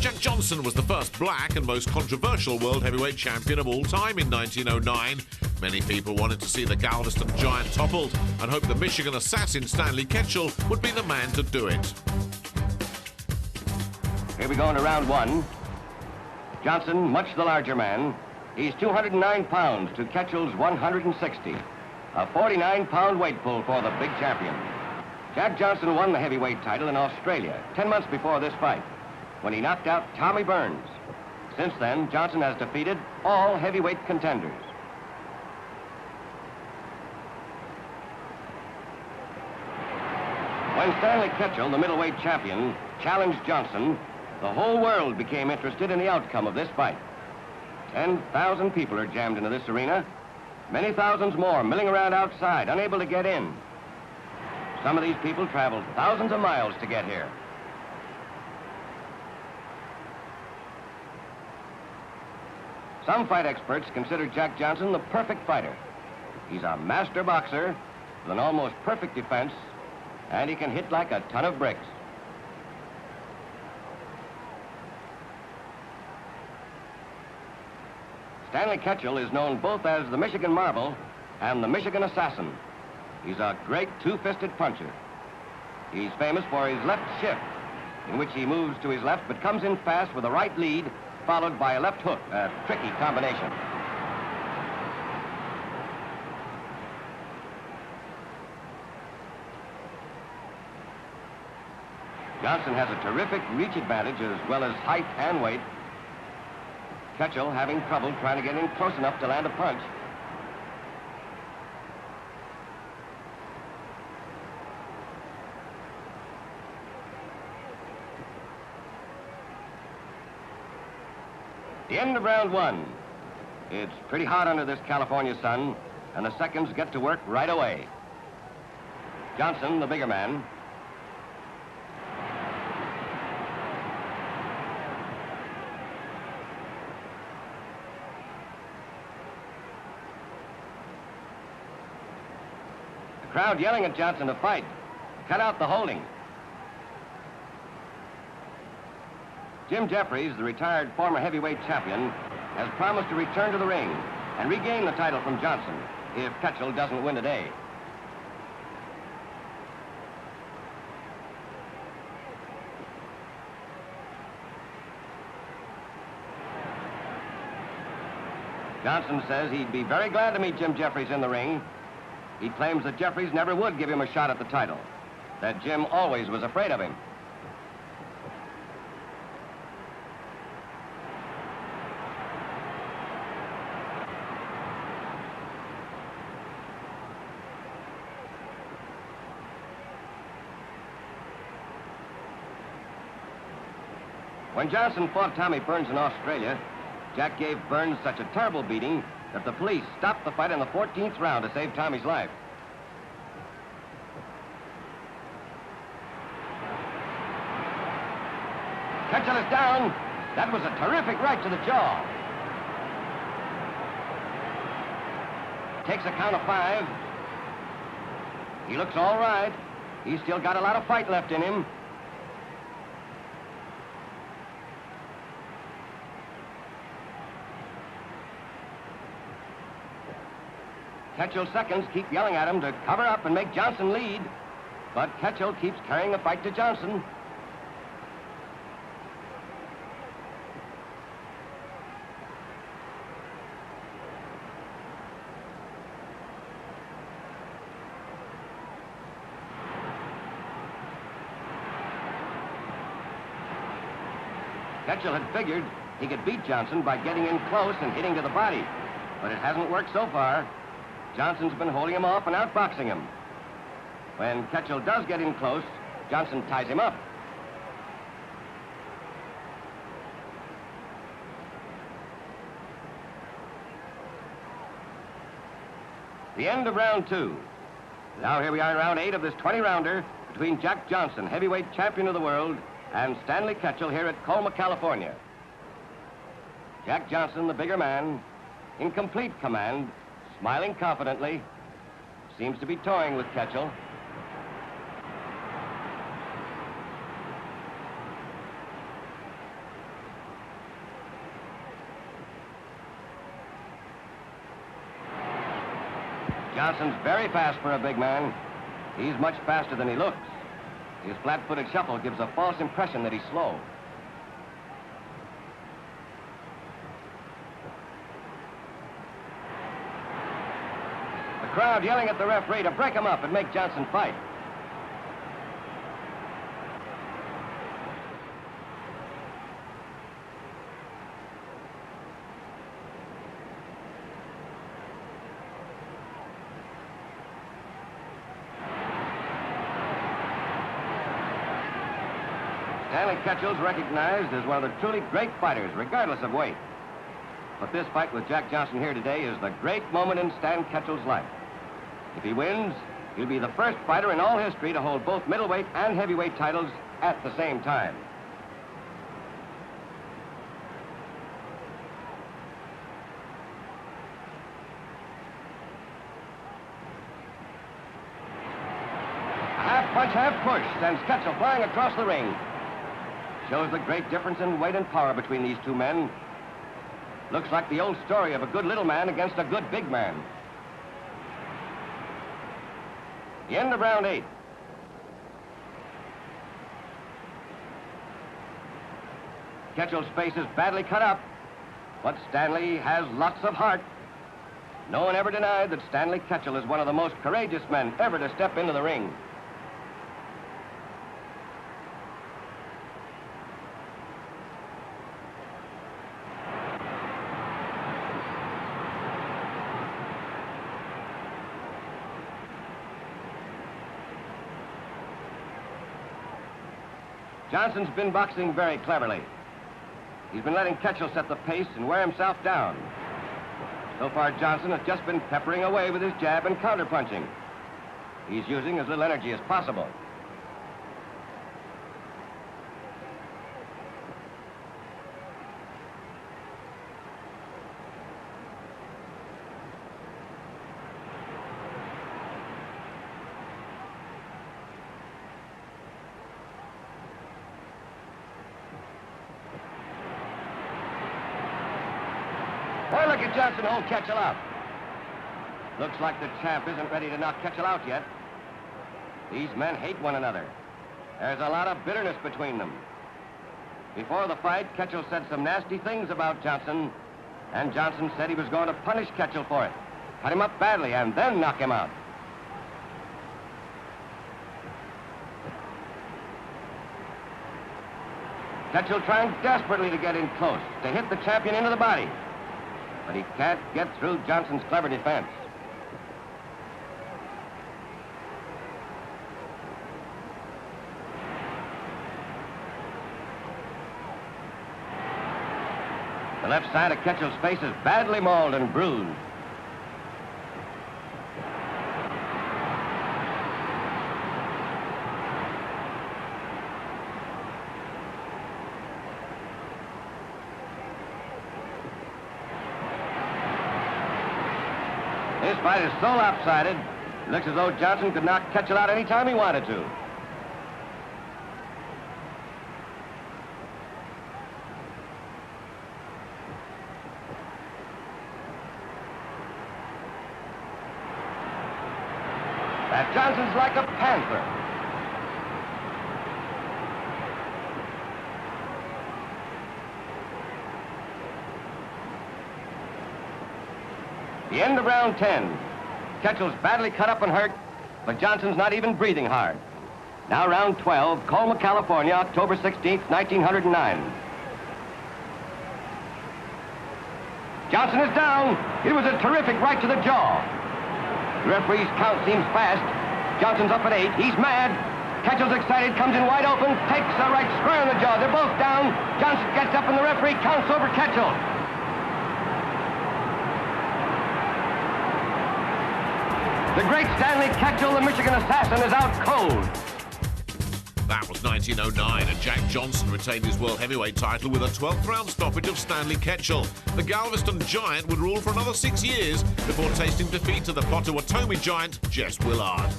Jack Johnson was the first black and most controversial world heavyweight champion of all time in 1909. Many people wanted to see the Galveston giant toppled and hoped the Michigan assassin Stanley Ketchel would be the man to do it. Here we go into round one. Johnson, much the larger man. He's 209 pounds to Ketchel's 160. A 49-pound weight pull for the big champion. Jack Johnson won the heavyweight title in Australia 10 months before this fight, when he knocked out Tommy Burns. Since then, Johnson has defeated all heavyweight contenders. When Stanley Ketchel, the middleweight champion, challenged Johnson, the whole world became interested in the outcome of this fight. 10,000 people are jammed into this arena. Many thousands more milling around outside, unable to get in. Some of these people traveled thousands of miles to get here. Some fight experts consider Jack Johnson the perfect fighter. He's a master boxer with an almost perfect defense, and he can hit like a ton of bricks. Stanley Ketchel is known both as the Michigan Marvel and the Michigan Assassin. He's a great two-fisted puncher. He's famous for his left shift, in which he moves to his left but comes in fast with a right lead, followed by a left hook, a tricky combination. Johnson has a terrific reach advantage as well as height and weight. Ketchel having trouble trying to get in close enough to land a punch. The end of round one. It's pretty hot under this California sun, and the seconds get to work right away. Johnson, the bigger man. The crowd yelling at Johnson to fight. Cut out the holding. Jim Jeffries, the retired former heavyweight champion, has promised to return to the ring and regain the title from Johnson if Ketchel doesn't win today. Johnson says he'd be very glad to meet Jim Jeffries in the ring. He claims that Jeffries never would give him a shot at the title, that Jim always was afraid of him. When Johnson fought Tommy Burns in Australia, Jack gave Burns such a terrible beating that the police stopped the fight in the 14th round to save Tommy's life. Ketchel is down. That was a terrific right to the jaw. Takes a count of 5. He looks all right. He's still got a lot of fight left in him. Ketchel's seconds keep yelling at him to cover up and make Johnson lead, but Ketchel keeps carrying the fight to Johnson. Ketchel had figured he could beat Johnson by getting in close and hitting to the body, but it hasn't worked so far. Johnson's been holding him off and outboxing him. When Ketchel does get in close, Johnson ties him up. The end of round 2. Now here we are in round 8 of this 20-rounder between Jack Johnson, heavyweight champion of the world, and Stanley Ketchel here at Colma, California. Jack Johnson, the bigger man, in complete command, smiling confidently, seems to be toying with Ketchel. Johnson's very fast for a big man. He's much faster than he looks. His flat-footed shuffle gives a false impression that he's slow. The crowd yelling at the referee to break him up and make Johnson fight. Stanley Ketchel's recognized as one of the truly great fighters, regardless of weight. But this fight with Jack Johnson here today is the great moment in Stan Ketchel's life. If he wins, he'll be the first fighter in all history to hold both middleweight and heavyweight titles at the same time. A half punch, half push sends Ketchel flying across the ring. Shows the great difference in weight and power between these two men. Looks like the old story of a good little man against a good big man. The end of round 8. Ketchel's face is badly cut up, but Stanley has lots of heart. No one ever denied that Stanley Ketchel is one of the most courageous men ever to step into the ring. Johnson's been boxing very cleverly. He's been letting Ketchel set the pace and wear himself down. So far, Johnson has just been peppering away with his jab and counterpunching. He's using as little energy as possible. Boy, look at Johnson hold Ketchel up. Looks like the champ isn't ready to knock Ketchel out yet. These men hate one another. There's a lot of bitterness between them. Before the fight, Ketchel said some nasty things about Johnson, and Johnson said he was going to punish Ketchel for it, cut him up badly, and then knock him out. Ketchel trying desperately to get in close, to hit the champion into the body. But he can't get through Johnson's clever defense. The left side of Ketchel's face is badly mauled and bruised. This fight is so lopsided, it looks as though Johnson could knock Ketchel out any time he wanted to. That Johnson's like a panther. The end of round 10. Ketchel's badly cut up and hurt, but Johnson's not even breathing hard. Now round 12, Colma, California, October 16th, 1909. Johnson is down. It was a terrific right to the jaw. The referee's count seems fast. Johnson's up at 8. He's mad. Ketchel's excited, comes in wide open, takes a right square in the jaw. They're both down. Johnson gets up and the referee counts over Ketchel. The great Stanley Ketchel, the Michigan assassin, is out cold. That was 1909, and Jack Johnson retained his world heavyweight title with a 12th round stoppage of Stanley Ketchel. The Galveston giant would rule for another 6 years before tasting defeat to the Potawatomi giant, Jess Willard.